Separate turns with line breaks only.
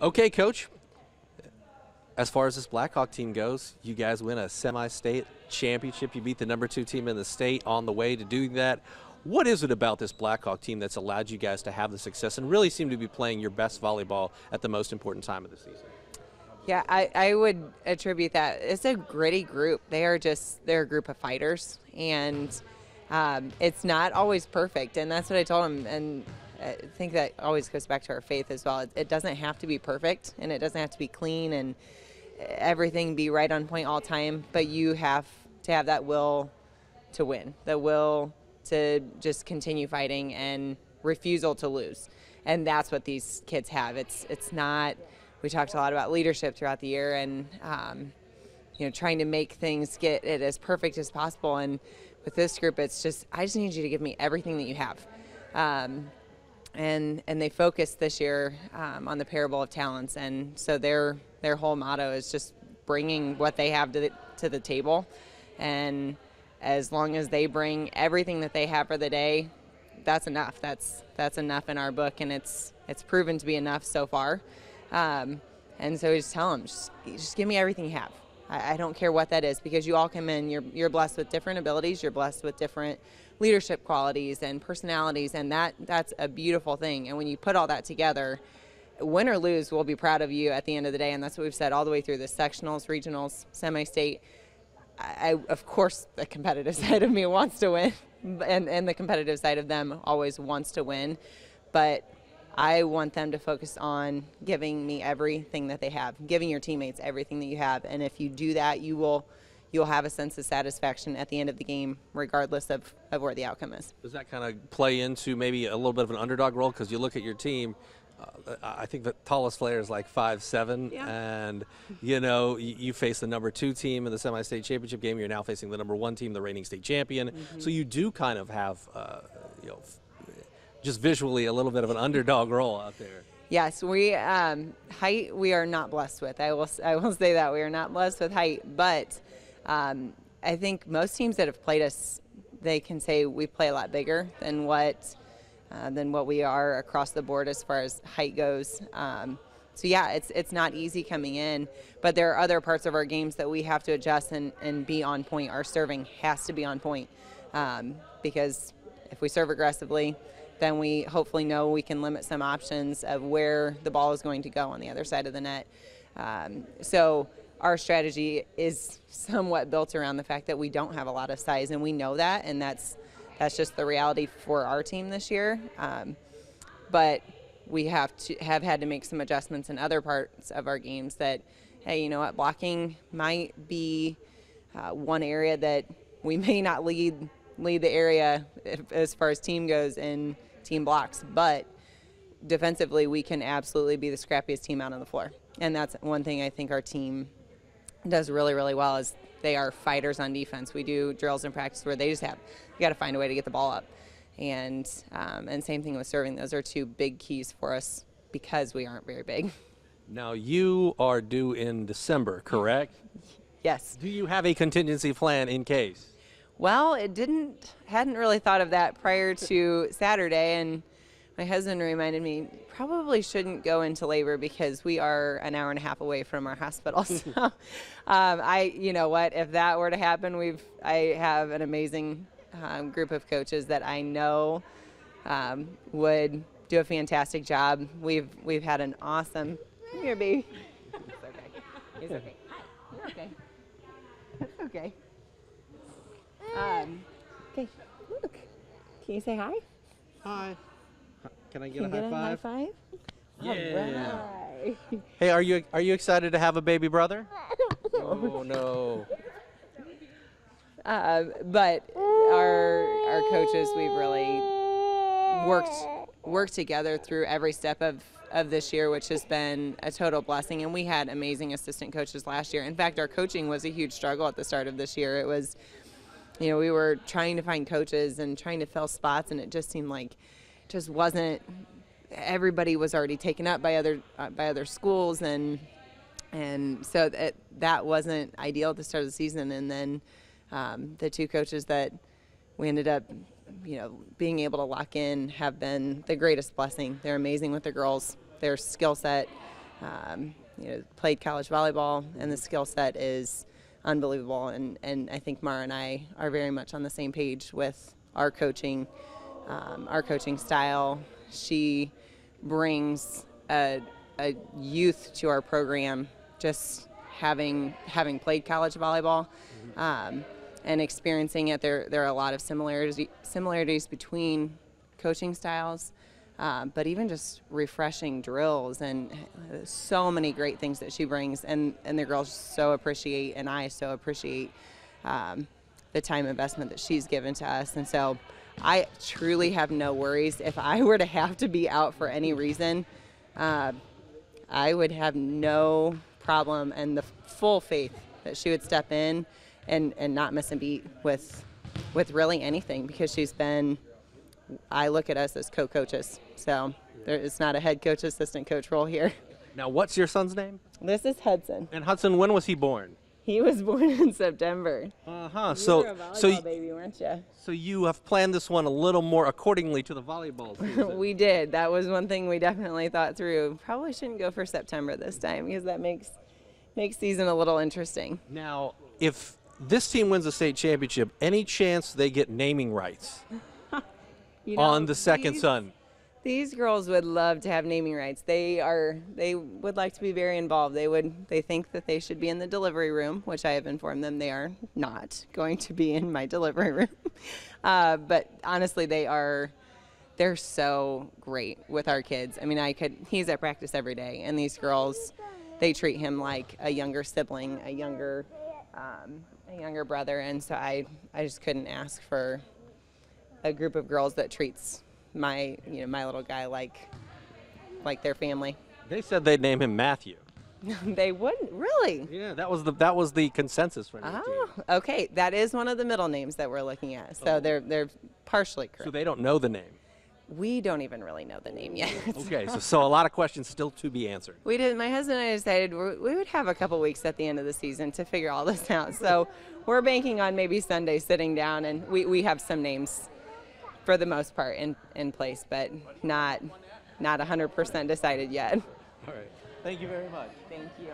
Okay, Coach. As far as this Blackhawk team goes, you guys win a semi-state championship. You beat the #2 team in the state on the way to doing that. What is it about this Blackhawk team that's allowed you guys to have the success and really seem to be playing your best volleyball at the most important time of the season?
Yeah, I would attribute that. It's a gritty group. They're a group of fighters, and it's not always perfect. And that's what I told them. And I think that always goes back to our faith as well. It doesn't have to be perfect, and it doesn't have to be clean and everything be right on point all the time. But you have to have that will to win, the will to just continue fighting and refusal to lose. And that's what these kids have. It's not. We talked a lot about leadership throughout the year, and trying to make things get it as perfect as possible. And with this group, it's just I just need you to give me everything that you have. And they focused this year on the parable of talents, and so their whole motto is just bringing what they have to the table. And as long as they bring everything that they have for the day, that's enough. That's enough in our book, and it's proven to be enough so far. And so we just tell them, just give me everything you have. I don't care what that is, because you all come in, you're blessed with different abilities, you're blessed with different leadership qualities and personalities, and that's a beautiful thing. And when you put all that together, win or lose, we'll be proud of you at the end of the day. And that's what we've said all the way through the sectionals, regionals, semi-state. Of course, the competitive side of me wants to win, and the competitive side of them always wants to win. But I want them to focus on giving me everything that they have, giving your teammates everything that you have. And if you do that, you'll have a sense of satisfaction at the end of the game, regardless of where the outcome is.
Does that kind of play into maybe a little bit of an underdog role? Because you look at your team, I think the tallest player is like 5'7",
yeah.
And you face the #2 team in the semi-state championship game. You're now facing the #1 team, the reigning state champion. Mm-hmm. So you do kind of have, just visually a little bit of an underdog role out there.
Yes, height we are not blessed with. I will say that we are not blessed with height, but I think most teams that have played us, they can say we play a lot bigger than what we are across the board as far as height goes. So yeah, it's not easy coming in, but there are other parts of our games that we have to adjust and be on point. Our serving has to be on point, because if we serve aggressively, then we hopefully know we can limit some options of where the ball is going to go on the other side of the net. So our strategy is somewhat built around the fact that we don't have a lot of size, and we know that, and that's just the reality for our team this year. But we have had to make some adjustments in other parts of our games that, hey, you know what, blocking might be one area that we may not lead the area as far as team goes in team blocks, but defensively we can absolutely be the scrappiest team out on the floor. And that's one thing I think our team does really, really well, is they are fighters on defense. We do drills in practice where you got to find a way to get the ball up. And same thing with serving. Those are two big keys for us because we aren't very big.
Now you are due in December, correct?
Yes.
Do you have a contingency plan in case?
Well, hadn't really thought of that prior to Saturday, and my husband reminded me probably shouldn't go into labor because we are an hour and a half away from our hospital. So, you know what, if that were to happen, I have an amazing group of coaches that I know would do a fantastic job. We've had an awesome. Come here, baby. It's okay. It's okay. Hi. You're okay. It's okay. Okay, look. Can you say hi?
Hi. Can I get
Can you get a high five?
Yeah.
All right.
Hey, are you excited to have a baby brother? Oh no.
But our coaches, we've really worked together through every step of this year, which has been a total blessing. And we had amazing assistant coaches last year. In fact, our coaching was a huge struggle at the start of this year. It was, we were trying to find coaches and trying to fill spots, and it just seemed like just wasn't. Everybody was already taken up by other schools, and so that wasn't ideal at the start of the season. And then the two coaches that we ended up, being able to lock in have been the greatest blessing. They're amazing with the girls. Their skill set Played college volleyball, and the skill set is unbelievable. And I think Mara and I are very much on the same page with our coaching style. She brings a youth to our program, just having played college volleyball and experiencing it. There are a lot of similarities between coaching styles. But even just refreshing drills and so many great things that she brings, and the girls so appreciate, and I so appreciate the time investment that she's given to us. And so I truly have no worries. If I were to have to be out for any reason, I would have no problem and the full faith that she would step in and not miss a beat with really anything, because she's been, I look at us as co-coaches. So it's not a head coach, assistant coach role here.
Now, what's your son's name?
This is Hudson.
And Hudson, when was he born?
He was born in September.
Uh-huh.
You were a volleyball baby, weren't you?
So you have planned this one a little more accordingly to the volleyball season.
We did. That was one thing we definitely thought through. Probably shouldn't go for September this time, because that makes season a little interesting.
Now, if this team wins the state championship, any chance they get naming rights on the second son?
These girls would love to have naming rights. They would like to be very involved. They think that they should be in the delivery room, which I have informed them they are not going to be in my delivery room. But honestly, they're so great with our kids. I mean, he's at practice every day, and these girls, they treat him like a younger sibling, a younger brother, and so I just couldn't ask for a group of girls that treats my little guy like their family.
They said they'd name him Matthew.
They wouldn't, really?
Yeah, that was the consensus for the team.
Okay, that is one of the middle names that we're looking at. So they're partially correct.
So they don't know the name.
We don't even really know the name yet.
Okay, so a lot of questions still to be answered.
We did. My husband and I decided we would have a couple weeks at the end of the season to figure all this out. So we're banking on maybe Sunday sitting down, and we have some names for the most part in place, but not 100% decided yet.
All right. Thank you very much.
Thank you.